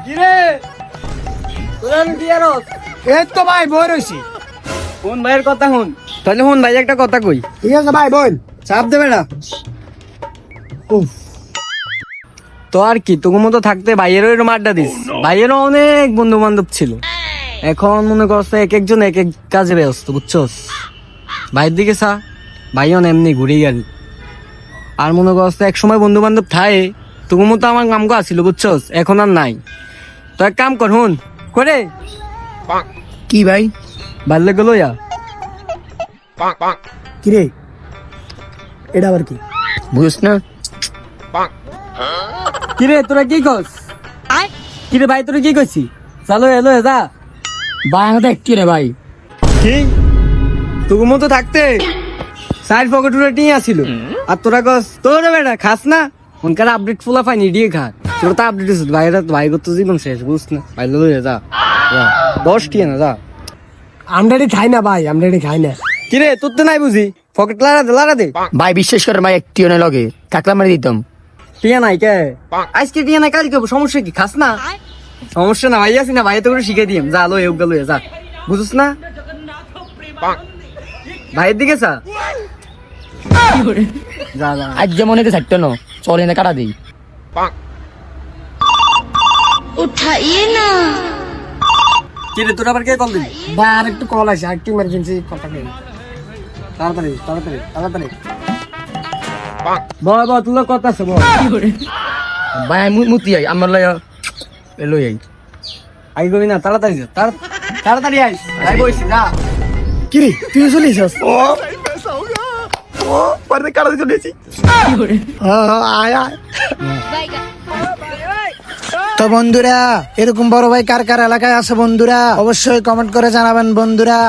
কিরে তোরা কি আর এই তো ভাই বই রইছি। কোন ভাইয়ের কথা হুন তাহলে হুন ভাই একটা কথা কই ঠিক আছে ভাই বল। চাপ দেবে না উফ তো আর কি তোর মতো থাকতে ভাইয়েরও এরকম আড্ডা দিস ভাইয়েরও অনেক বন্ধু বান্ধব ছিল এখন মনে করছে এক একজন এক এক কাজে ব্যস্ত বুঝছস ভাইয়ের দিকে চা ভাইও এমনি ঘুরে গেল আর মনে করছে এক সময় বন্ধু বান্ধব থাকে তোর মতো আমার নামগো আসছিল বুঝছস এখন আর নাই তো এক কাম কর হুন করে কি ভাই? ভাল লাগলো ইয়া কি রে এটা আবার কি? বুঝছ না কিরে তোরা কি কস কিরে ভাই তোরা কি কইছি চলো এলো যা ভাই আমাদের একটি রে ভাই। কি তোর মতো থাকতে সাইড পকেট উড়ে টিয়া ছিল আর তোরা কস তোর বেটা খাস না উনকার আপডেট ফুলা পাইনি দিয়ে খা তোর তো আপডেট আছে ভাইরা ভাই তো জীবন শেষ বুঝ না ভাই লই যা 10 টিয়া না যা আমরা খাই না ভাই, আমরা খাই না। কিরে তোর তো নাই বুঝি পকেট লারা দে ভাই বিশ্বাস করে ভাই একটিও না লগে কাকলা মারি দিতাম। টিয়া নাই কে আজকে টিয়া নাই কালকে সমস্যা কি খাস না সমস্যা না ভাই আছি না ভাই তো করে শিখাই দিম যা লই ওগা লই যা বুঝছ না ভাইয়ের দিকে চা যা যা আজ যেমন এতে থাকতো না চলে না কাটা দিই। उठाइए ना কিরে তোর আবার কে কল দিবি ভাই আর একটু কল আছে, আর একটু ইমার্জেন্সি কথা কই। তাড়াতাড়ি তাড়াতাড়ি তাড়াতাড়ি বল বল তোর কথা আছে বল ভাই আমি মুতি আই আমার লয় লই আই আগে কবি না তাড়াতাড়ি যা তাড়াতাড়ি আইস আই বইছি যা কি রে তুই চলে এসেছিস? পারে কাটা দিয়ে চলেছি। আয় আয়। তো বন্ধুরা এরকম বড় ভাই কার কার এলাকায় আছে বন্ধুরা অবশ্যই কমেন্ট করে জানাবেন বন্ধুরা।